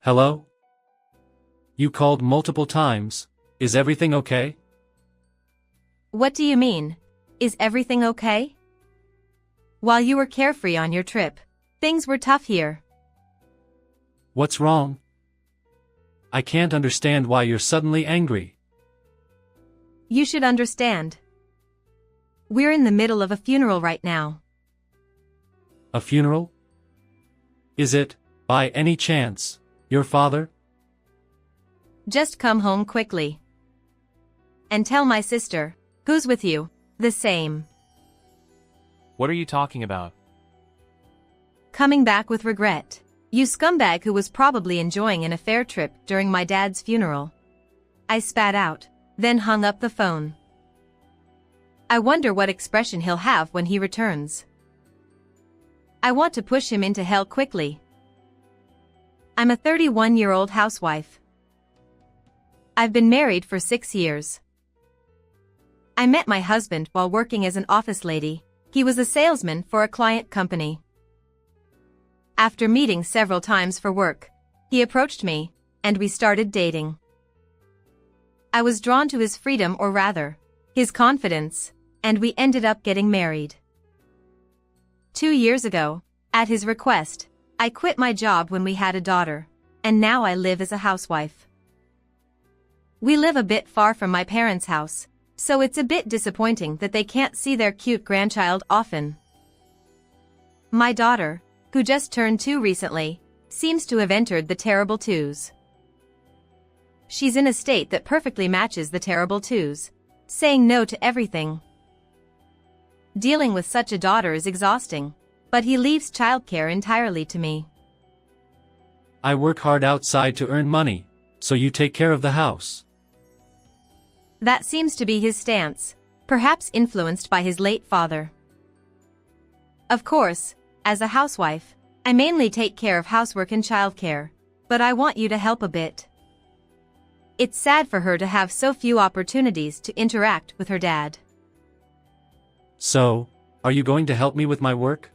Hello? You called multiple times. Is everything okay? What do you mean? Is everything okay? While you were carefree on your trip, things were tough here. What's wrong? I can't understand why you're suddenly angry. You should understand. We're in the middle of a funeral right now. A funeral? Is it, by any chance, your father? Just come home quickly. And tell my sister, who's with you, the same. What are you talking about? Coming back with regret. You scumbag who was probably enjoying an affair trip during my dad's funeral. I spat out, then hung up the phone. I wonder what expression he'll have when he returns. I want to push him into hell quickly. I'm a 31-year-old housewife. I've been married for 6 years. I met my husband while working as an office lady. He was a salesman for a client company. After meeting several times for work, he approached me, and we started dating. I was drawn to his freedom, or rather, his confidence, and we ended up getting married. 2 years ago, at his request, I quit my job when we had a daughter, and now I live as a housewife. We live a bit far from my parents' house, so it's a bit disappointing that they can't see their cute grandchild often. My daughter, who just turned 2 recently, seems to have entered the terrible 2s. She's in a state that perfectly matches the terrible 2s, saying no to everything. Dealing with such a daughter is exhausting, but he leaves childcare entirely to me. I work hard outside to earn money, so you take care of the house. That seems to be his stance, perhaps influenced by his late father. Of course, as a housewife, I mainly take care of housework and childcare, but I want you to help a bit. It's sad for her to have so few opportunities to interact with her dad. So, are you going to help me with my work?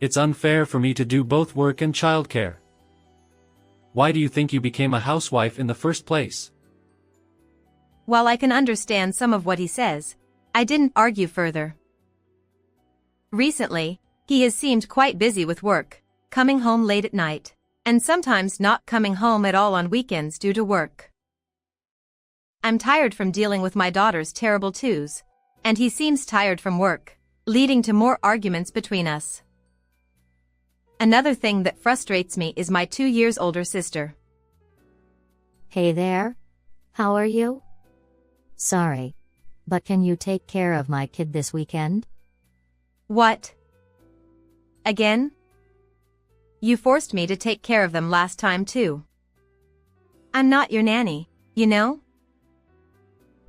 It's unfair for me to do both work and childcare. Why do you think you became a housewife in the first place? While I can understand some of what he says, I didn't argue further. Recently, he has seemed quite busy with work, coming home late at night, and sometimes not coming home at all on weekends due to work. I'm tired from dealing with my daughter's terrible 2s, and he seems tired from work, leading to more arguments between us. Another thing that frustrates me is my 2 years older sister. Hey there. How are you? Sorry, but can you take care of my kid this weekend? What? Again? You forced me to take care of them last time too. I'm not your nanny, you know?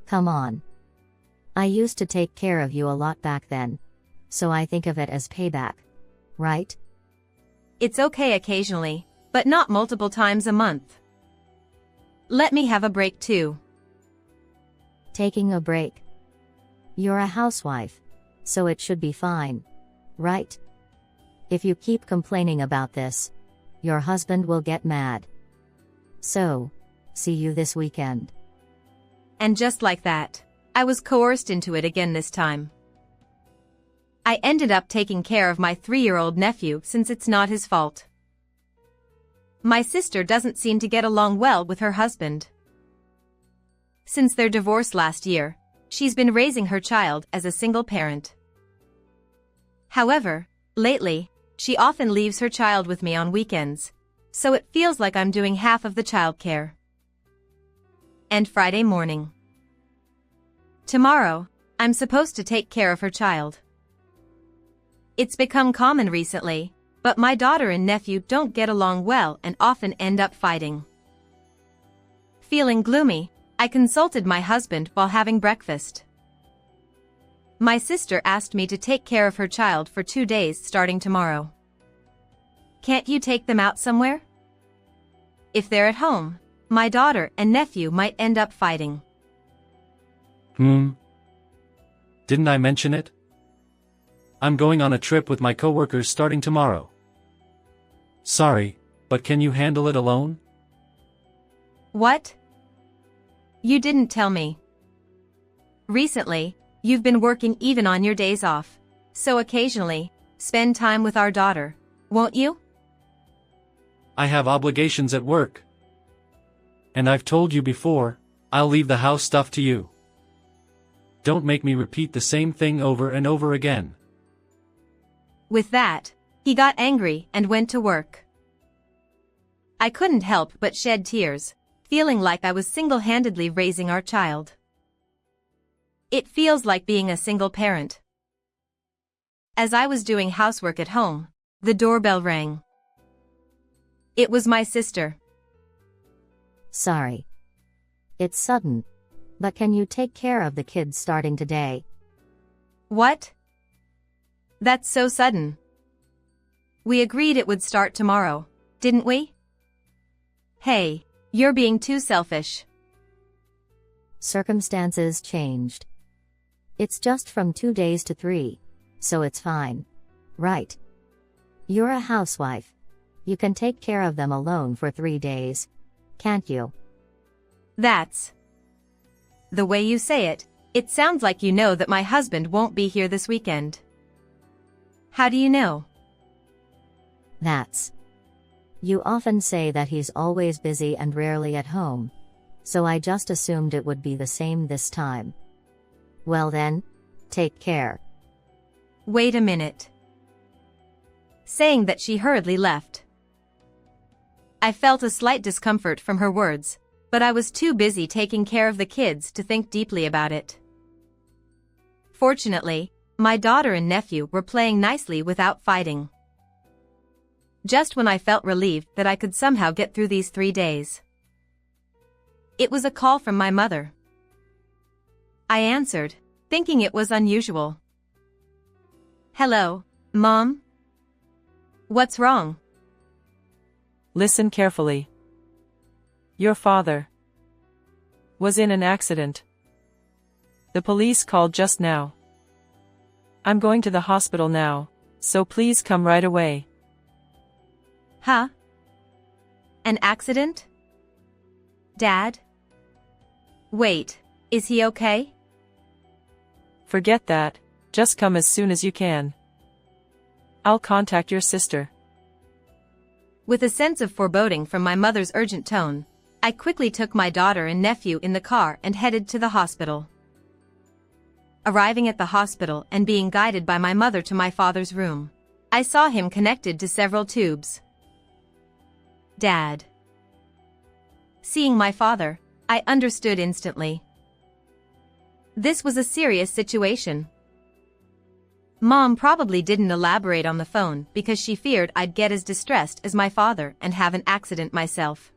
Come on. I used to take care of you a lot back then, so I think of it as payback, right? It's okay occasionally, but not multiple times a month. Let me have a break too. Taking a break. You're a housewife, so it should be fine, right? If you keep complaining about this, your husband will get mad. So, see you this weekend. And just like that, I was coerced into it again this time. I ended up taking care of my 3-year-old nephew since it's not his fault. My sister doesn't seem to get along well with her husband. Since their divorce last year, she's been raising her child as a single parent. However, lately, she often leaves her child with me on weekends, so it feels like I'm doing half of the childcare. And Friday morning. Tomorrow, I'm supposed to take care of her child. It's become common recently, but my daughter and nephew don't get along well and often end up fighting. Feeling gloomy, I consulted my husband while having breakfast. My sister asked me to take care of her child for 2 days starting tomorrow. Can't you take them out somewhere? If they're at home, my daughter and nephew might end up fighting. Didn't I mention it? I'm going on a trip with my coworkers starting tomorrow. Sorry, But can you handle it alone? What? You didn't tell me. Recently, you've been working even on your days off, so occasionally, spend time with our daughter, won't you? I have obligations at work. And I've told you before, I'll leave the house stuff to you. Don't make me repeat the same thing over and over again. With that, he got angry and went to work. I couldn't help but shed tears, feeling like I was single-handedly raising our child. It feels like being a single parent. As I was doing housework at home, the doorbell rang. It was my sister. Sorry. It's sudden. But can you take care of the kids starting today? What? That's so sudden. We agreed it would start tomorrow, didn't we? Hey, you're being too selfish. Circumstances changed. It's just from 2 days to 3, so it's fine. Right. You're a housewife. You can take care of them alone for 3 days. Can't you? That's... The way you say it, it sounds like you know that my husband won't be here this weekend. How do you know? That's... You often say that he's always busy and rarely at home. So I just assumed it would be the same this time. Well then, take care. Wait a minute. Saying that, she hurriedly left. I felt a slight discomfort from her words, but I was too busy taking care of the kids to think deeply about it. Fortunately, my daughter and nephew were playing nicely without fighting. Just when I felt relieved that I could somehow get through these 3 days. It was a call from my mother. I answered, thinking it was unusual. Hello, Mom? What's wrong? Listen carefully. Your father was in an accident. The police called just now. I'm going to the hospital now, so please come right away. Huh? An accident? Dad? Wait, is he okay? Forget that, just come as soon as you can. I'll contact your sister. With a sense of foreboding from my mother's urgent tone, I quickly took my daughter and nephew in the car and headed to the hospital. Arriving at the hospital and being guided by my mother to my father's room, I saw him connected to several tubes. Dad. Seeing my father, I understood instantly. This was a serious situation. Mom probably didn't elaborate on the phone because she feared I'd get as distressed as my father and have an accident myself.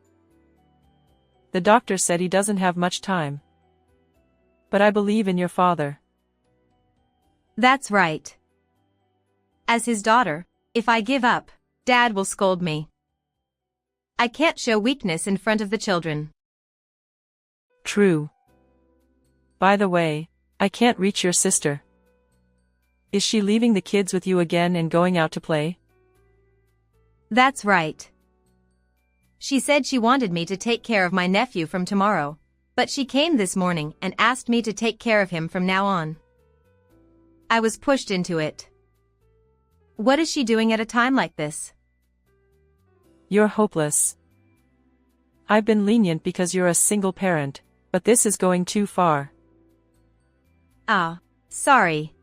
The doctor said he doesn't have much time. But I believe in your father. That's right. As his daughter, if I give up, Dad will scold me. I can't show weakness in front of the children. True. By the way, I can't reach your sister. Is she leaving the kids with you again and going out to play? That's right. She said she wanted me to take care of my nephew from tomorrow, but she came this morning and asked me to take care of him from now on. I was pushed into it. What is she doing at a time like this? You're hopeless. I've been lenient because you're a single parent, but this is going too far. Ah, sorry.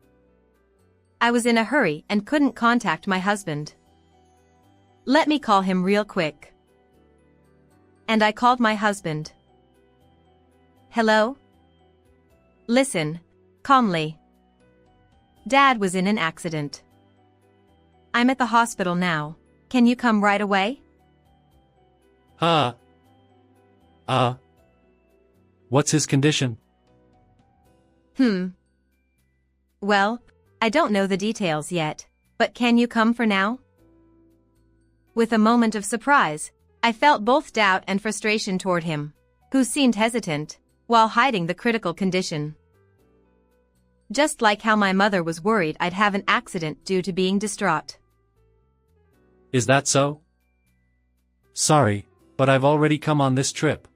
I was in a hurry and couldn't contact my husband. Let me call him real quick. And I called my husband. Hello? Listen, calmly. Dad was in an accident. I'm at the hospital now. Can you come right away? What's his condition? Well, I don't know the details yet, but can you come for now? With a moment of surprise, I felt both doubt and frustration toward him, who seemed hesitant, while hiding the critical condition. Just like how my mother was worried I'd have an accident due to being distraught. Is that so? Sorry, but I've already come on this trip.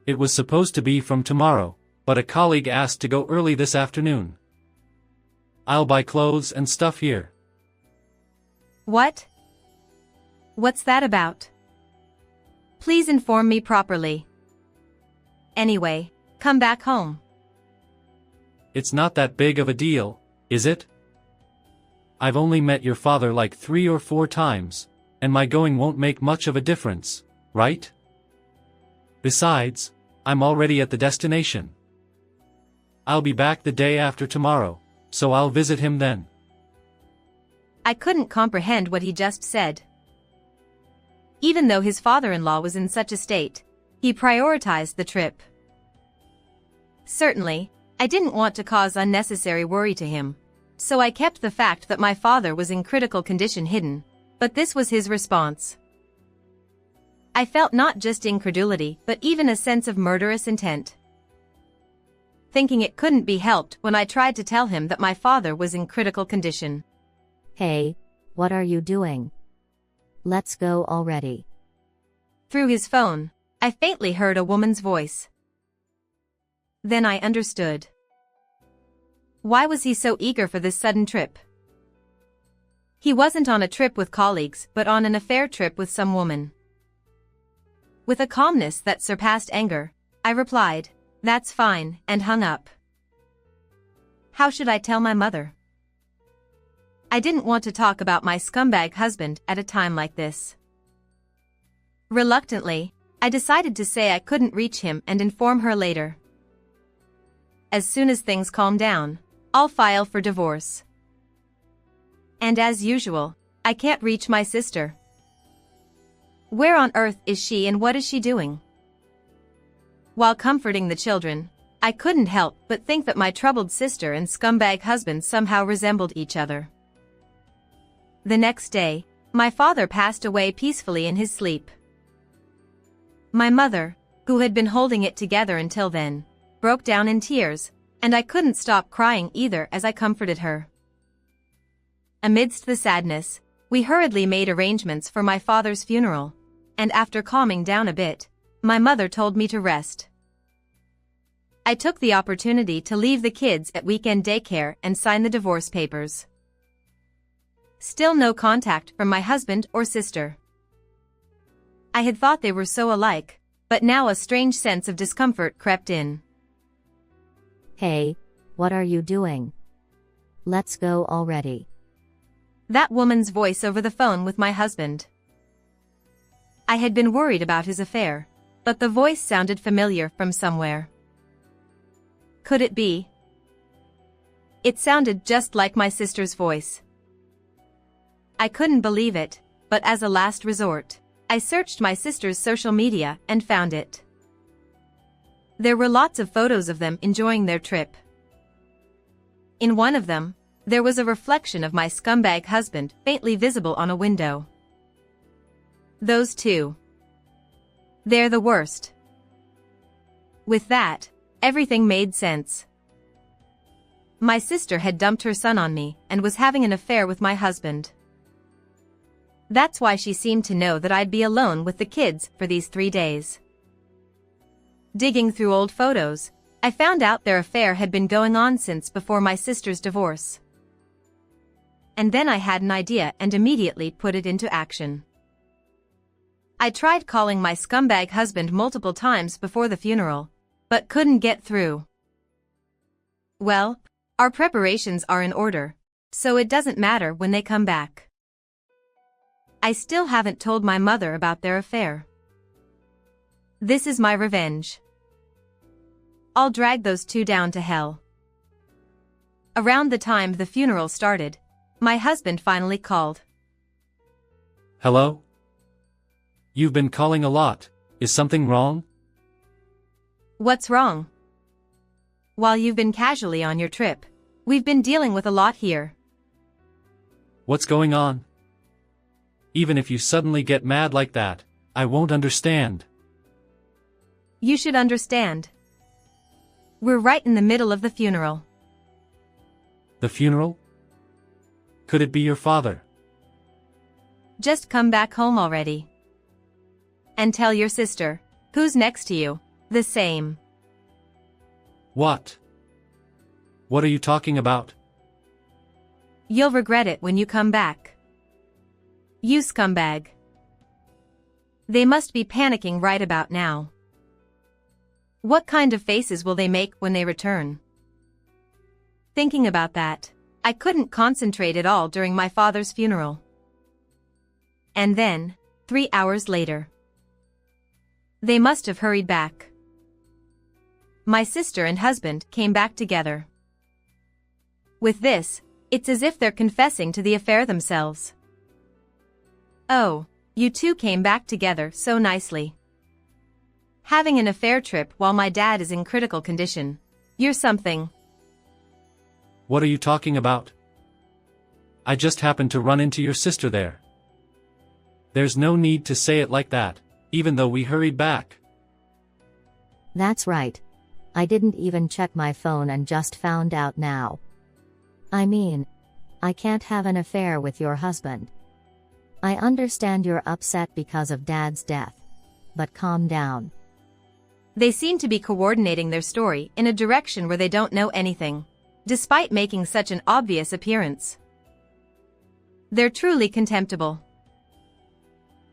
It was supposed to be from tomorrow, but a colleague asked to go early this afternoon. I'll buy clothes and stuff here. What? What's that about? Please inform me properly. Anyway, come back home. It's not that big of a deal, is it? I've only met your father like 3 or 4 times, and my going won't make much of a difference, right? Besides, I'm already at the destination. I'll be back the day after tomorrow, so I'll visit him then. I couldn't comprehend what he just said. Even though his father-in-law was in such a state, he prioritized the trip. Certainly, I didn't want to cause unnecessary worry to him, so I kept the fact that my father was in critical condition hidden, but this was his response. I felt not just incredulity but even a sense of murderous intent. Thinking it couldn't be helped when I tried to tell him that my father was in critical condition. Hey, what are you doing? Let's go already. Through his phone, I faintly heard a woman's voice. Then I understood. Why was he so eager for this sudden trip? He wasn't on a trip with colleagues but on an affair trip with some woman. With a calmness that surpassed anger, I replied, "That's fine," and hung up. How should I tell my mother? I didn't want to talk about my scumbag husband at a time like this. Reluctantly, I decided to say I couldn't reach him and inform her later. As soon as things calm down, I'll file for divorce. And as usual, I can't reach my sister. Where on earth is she and what is she doing? While comforting the children, I couldn't help but think that my troubled sister and scumbag husband somehow resembled each other. The next day, my father passed away peacefully in his sleep. My mother, who had been holding it together until then, broke down in tears, and I couldn't stop crying either as I comforted her. Amidst the sadness, we hurriedly made arrangements for my father's funeral, and after calming down a bit, my mother told me to rest. I took the opportunity to leave the kids at weekend daycare and sign the divorce papers. Still no contact from my husband or sister. I had thought they were so alike, but now a strange sense of discomfort crept in. Hey, what are you doing? Let's go already. That woman's voice over the phone with my husband. I had been worried about his affair, but the voice sounded familiar from somewhere. Could it be? It sounded just like my sister's voice. I couldn't believe it, but as a last resort, I searched my sister's social media and found it. There were lots of photos of them enjoying their trip. In one of them, there was a reflection of my scumbag husband faintly visible on a window. Those two. They're the worst. With that, everything made sense. My sister had dumped her son on me and was having an affair with my husband. That's why she seemed to know that I'd be alone with the kids for these 3 days. Digging through old photos, I found out their affair had been going on since before my sister's divorce. And then I had an idea and immediately put it into action. I tried calling my scumbag husband multiple times before the funeral, but couldn't get through. Well, our preparations are in order, so it doesn't matter when they come back. I still haven't told my mother about their affair. This is my revenge. I'll drag those two down to hell. Around the time the funeral started, my husband finally called. Hello? You've been calling a lot. Is something wrong? What's wrong? While you've been casually on your trip, we've been dealing with a lot here. What's going on? Even if you suddenly get mad like that, I won't understand. You should understand. We're right in the middle of the funeral. The funeral? Could it be your father? Just come back home already. And tell your sister, who's next to you, the same. What? What are you talking about? You'll regret it when you come back. You scumbag. They must be panicking right about now. What kind of faces will they make when they return? Thinking about that, I couldn't concentrate at all during my father's funeral. And then, 3 hours later, they must have hurried back. My sister and husband came back together. With this, it's as if they're confessing to the affair themselves. Oh, you two came back together so nicely. Having an affair trip while my dad is in critical condition. You're something. What are you talking about? I just happened to run into your sister there. There's no need to say it like that, even though we hurried back. That's right. I didn't even check my phone and just found out now. I mean, I can't have an affair with your husband. I understand you're upset because of Dad's death. But calm down. They seem to be coordinating their story in a direction where they don't know anything, despite making such an obvious appearance. They're truly contemptible.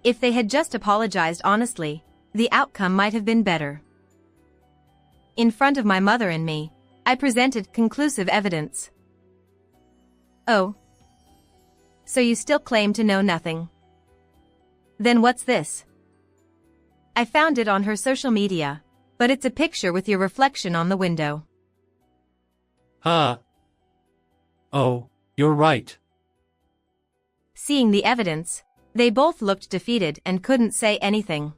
If they had just apologized honestly, the outcome might have been better. In front of my mother and me, I presented conclusive evidence. Oh. So you still claim to know nothing? Then what's this? I found it on her social media, but it's a picture with your reflection on the window. Huh? Oh, you're right. Seeing the evidence, they both looked defeated and couldn't say anything.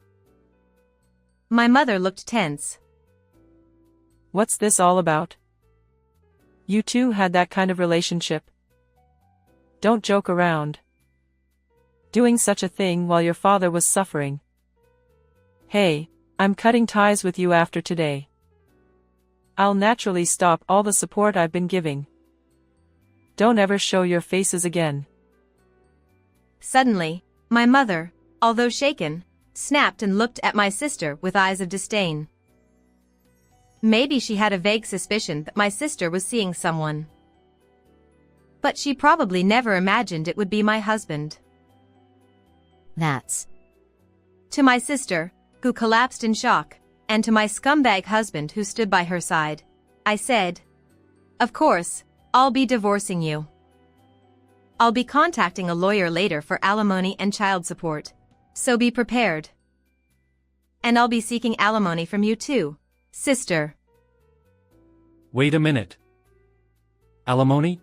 My mother looked tense. What's this all about? You two had that kind of relationship? Don't joke around. Doing such a thing while your father was suffering. Hey, I'm cutting ties with you after today. I'll naturally stop all the support I've been giving. Don't ever show your faces again. Suddenly, my mother, although shaken, snapped and looked at my sister with eyes of disdain. Maybe she had a vague suspicion that my sister was seeing someone. But she probably never imagined it would be my husband. That's. To my sister, who collapsed in shock, and to my scumbag husband who stood by her side, I said, "Of course, I'll be divorcing you. I'll be contacting a lawyer later for alimony and child support, so be prepared. And I'll be seeking alimony from you too, sister." Wait a minute. Alimony?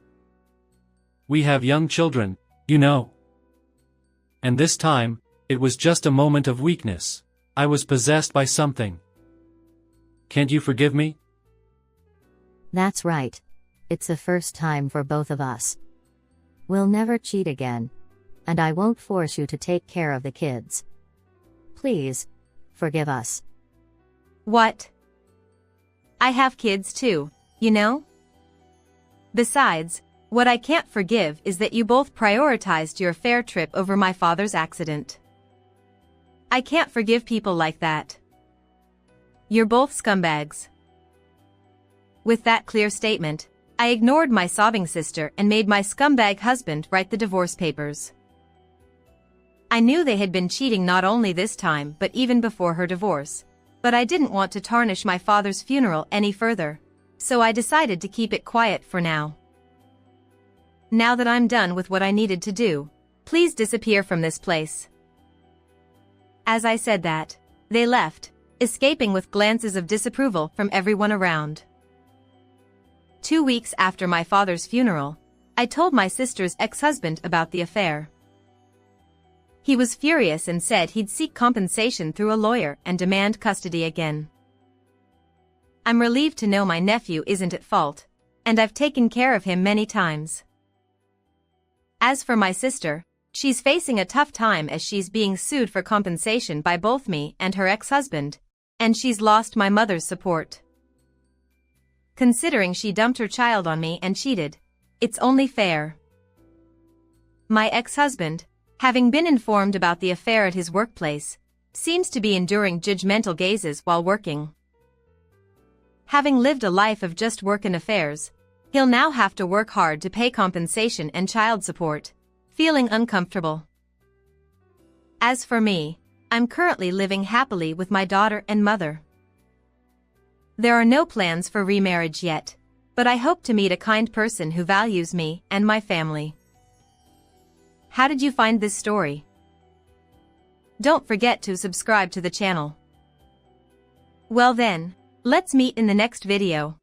We have young children, you know. And this time, it was just a moment of weakness. I was possessed by something. Can't you forgive me? That's right. It's the first time for both of us. We'll never cheat again. And I won't force you to take care of the kids. Please, forgive us. What? I have kids too, you know? Besides, what I can't forgive is that you both prioritized your affair trip over my father's accident. I can't forgive people like that. You're both scumbags. With that clear statement, I ignored my sobbing sister and made my scumbag husband write the divorce papers. I knew they had been cheating not only this time but even before her divorce, but I didn't want to tarnish my father's funeral any further, so I decided to keep it quiet for now. Now that I'm done with what I needed to do, please disappear from this place. As I said that, they left, escaping with glances of disapproval from everyone around. 2 weeks after my father's funeral, I told my sister's ex-husband about the affair. He was furious and said he'd seek compensation through a lawyer and demand custody again. I'm relieved to know my nephew isn't at fault, and I've taken care of him many times. As for my sister, she's facing a tough time as she's being sued for compensation by both me and her ex-husband, and she's lost my mother's support. Considering she dumped her child on me and cheated, it's only fair. My ex-husband, having been informed about the affair at his workplace, seems to be enduring judgmental gazes while working. Having lived a life of just work and affairs, he'll now have to work hard to pay compensation and child support, feeling uncomfortable. As for me, I'm currently living happily with my daughter and mother. There are no plans for remarriage yet, but I hope to meet a kind person who values me and my family. How did you find this story? Don't forget to subscribe to the channel. Well then, let's meet in the next video.